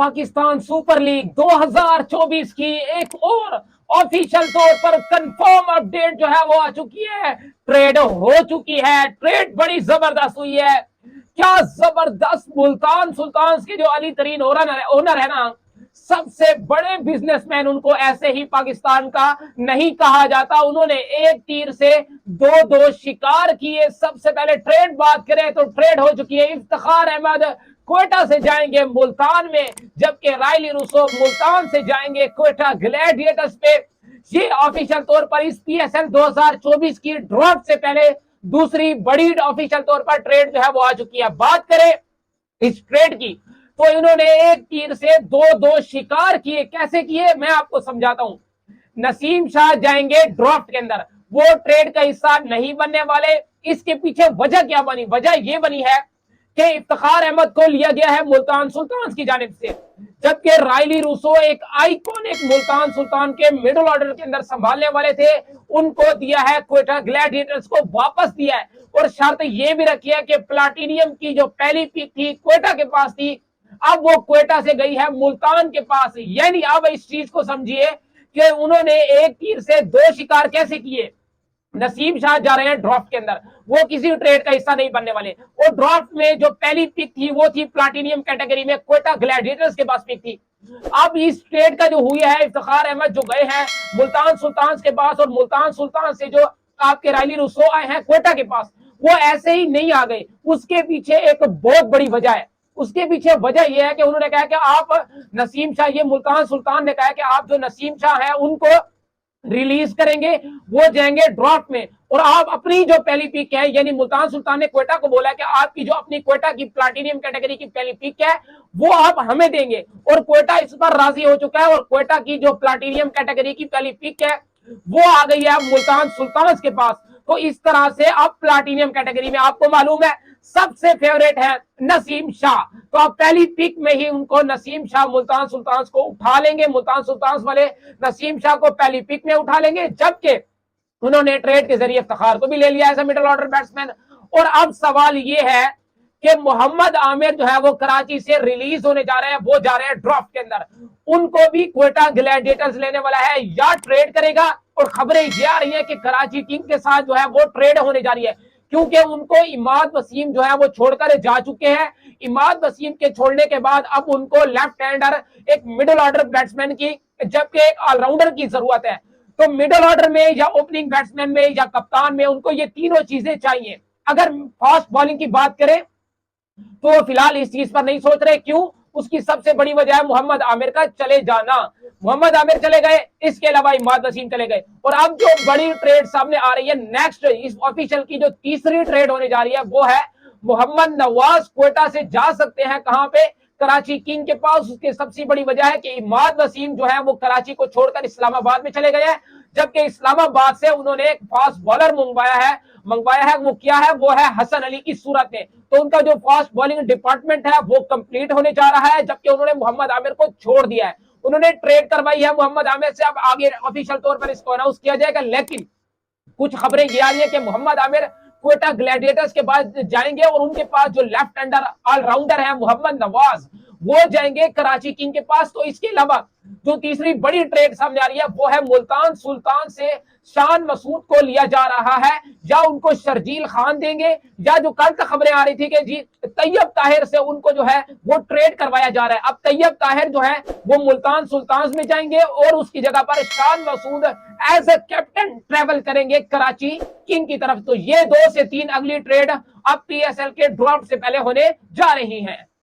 Pakistan super league 2024 की एक और ऑफिशियल तौर पर कंफर्म अपडेट जो है वो आ चुकी है। ट्रेड हो चुकी है, ट्रेड बड़ी जबरदस्त हुई है। क्या जबरदस्त मुल्तान सुल्तान के जो अली तरीन ओनर है ना, सबसे बड़े बिजनेसमैन, उनको ऐसे ही पाकिस्तान का नहीं कहा जाता। उन्होंने एक तीर से दो दो शिकार किए। सबसे पहले ट्रेड बात करें तो ट्रेड हो चुकी है। इफ्तिखार अहमद क्वेटा से जाएंगे मुल्तान में, जबकि रायली रूसो मुल्तान से जाएंगे क्वेटा ग्लैडिएटर्स पे। ये ऑफिशियल तौर पर इस पीएसएल 2024 की ड्रॉप से पहले दूसरी बड़ी ऑफिशियल तौर पर ट्रेड जो है वो आ चुकी है। बात करें इस ट्रेड की तो इन्होंने एक तीर से दो दो शिकार किए। कैसे किए मैं आपको समझाता हूं। नसीम शाह जाएंगे ड्राफ्ट के अंदर, वो ट्रेड का हिस्सा नहीं बनने वाले। इसके पीछे वजह क्या बनी? वजह यह बनी है कि इफ्तिखार अहमद को लिया गया है मुल्तान सुल्तान की जानिब से, जबकि रायली रूसो एक आइकॉनिक मुल्तान सुल्तान के मिडिल ऑर्डर के अंदर संभालने वाले थे, उनको दिया है क्वेटा ग्लैडिएटर्स को वापस दिया है। और शर्त यह भी रखी है कि प्लाटिनियम की जो पहली पिक थी क्वेटा के पास थी, अब वो क्वेटा से गई है मुल्तान के पास। यानी अब इस चीज को समझिए कि उन्होंने एक तीर से दो शिकार कैसे किए। नसीम शाह जा रहे हैं ड्राफ्ट के अंदर, वो किसी ट्रेड का हिस्सा नहीं बनने वाले। और ड्राफ्ट में जो पहली पिक थी वो थी प्लाटिनियम कैटेगरी में, क्वेटा ग्लैडिएटर्स के पास पिक थी। अब इस ट्रेड का जो हुआ है, इफ्तिखार अहमद जो गए हैं मुल्तान सुल्तान के पास और मुल्तान सुल्तान से जो आपके रायली रूसो आए हैं क्वेटा के पास, वो ऐसे ही नहीं आ गए। उसके पीछे एक बहुत बड़ी वजह है। उसके पीछे वजह यह है कि उन्होंने कहा कि आप नसीम शाह, ये मुल्तान सुल्तान ने कहा कि आप जो नसीम शाह है उनको रिलीज करेंगे, वो जाएंगे ड्राफ्ट में। और आप अपनी जो पहली पिक है, यानी मुल्तान सुल्तान ने क्वेटा को बोला कि आपकी जो अपनी क्वेटा की प्लाटिनियम कैटेगरी की पहली पिक है वो आप हमें देंगे। और क्वेटा इस पर राजी हो चुका है और क्वेटा की जो प्लाटिनियम कैटेगरी की पहली पिक है वो आ गई है मुल्तान सुल्तान के पास। तो इस तरह से अब प्लाटिनियम कैटेगरी में आपको मालूम है सबसे फेवरेट है नसीम शाह, तो आप पहली पिक में ही उनको नसीम शाह मुल्तान सुल्तान को उठा लेंगे। मुल्तान सुल्तान वाले नसीम शाह को पहली पिक में उठा लेंगे, जबकि उन्होंने ट्रेड के जरिए इफ्तिखार को भी ले लिया एज मिडिल ऑर्डर बैट्समैन। और अब सवाल ये है कि मोहम्मद आमिर जो है वो कराची से रिलीज होने जा रहे हैं, वो जा रहे हैं ड्राफ्ट के अंदर। उनको भी क्वेटा ग्लैडिएटर्स लेने वाला है या ट्रेड करेगा। और खबरें ये आ रही है कि कराची किंग के साथ जो है वो ट्रेड होने जा रही है, क्योंकि उनको इमाद वसीम जो है वो छोड़कर जा चुके हैं। इमाद वसीम के छोड़ने के बाद अब उनको लेफ्ट हैंडर, एक मिडिल ऑर्डर बैट्समैन की, जबकि एक ऑलराउंडर की जरूरत है। तो मिडिल ऑर्डर में या ओपनिंग बैट्समैन में या कप्तान में उनको ये तीनों चीजें चाहिए। अगर फास्ट बॉलिंग की बात करें तो फिलहाल इस चीज पर नहीं सोच रहे। क्यों? उसकी सबसे बड़ी वजह है मोहम्मद आमिर का चले जाना। मोहम्मद आमिर चले गए, इसके अलावा इमाद वसीम चले गए। और अब जो बड़ी ट्रेड सामने आ रही है नेक्स्ट, इस ऑफिशियल की जो तीसरी ट्रेड होने जा रही है वो है मोहम्मद नवाज क्वेटा से जा सकते हैं कहां पे? कराची किंग के पास। उसकी सबसे बड़ी वजह है कि इमाद वसीम जो है वो कराची को छोड़कर इस्लामाबाद में चले गए हैं, जबकि इस्लामाबाद से उन्होंने एक फास्ट बॉलर मंगवाया है। वो क्या है? वो है हसन अली की सूरत में। तो उनका जो फास्ट बॉलिंग डिपार्टमेंट है वो कंप्लीट होने जा रहा है, जबकि उन्होंने मोहम्मद आमिर को छोड़ दिया है। उन्होंने ट्रेड करवाई है मोहम्मद आमिर से, अब आगे ऑफिशियल तौर पर इसको अनाउंस किया जाएगा। लेकिन कुछ खबरें ये आ रही है कि मोहम्मद आमिर क्वेटा ग्लैडिएटर्स के पास जाएंगे और उनके पास जो लेफ्ट हैंडर ऑलराउंडर है मोहम्मद नवाज, वो जाएंगे कराची किंग के पास। तो इसके अलावा जो तीसरी बड़ी ट्रेड सामने आ रही है वो है मुल्तान सुल्तान से शान मसूद को लिया जा रहा है, या उनको शर्जील खान देंगे, या जो कल तक खबरें आ रही थी कि जी तैयब ताहिर से उनको जो है वो ट्रेड करवाया जा रहा है। अब तैयब ताहिर जो है वो मुल्तान सुल्तान में जाएंगे और उसकी जगह पर Shan Masood as a captain travel करेंगे कराची किंग की तरफ। तो ये 2 से 3 अगली ट्रेड अब पीएसएल के ड्राफ्ट से पहले होने जा रही हैं।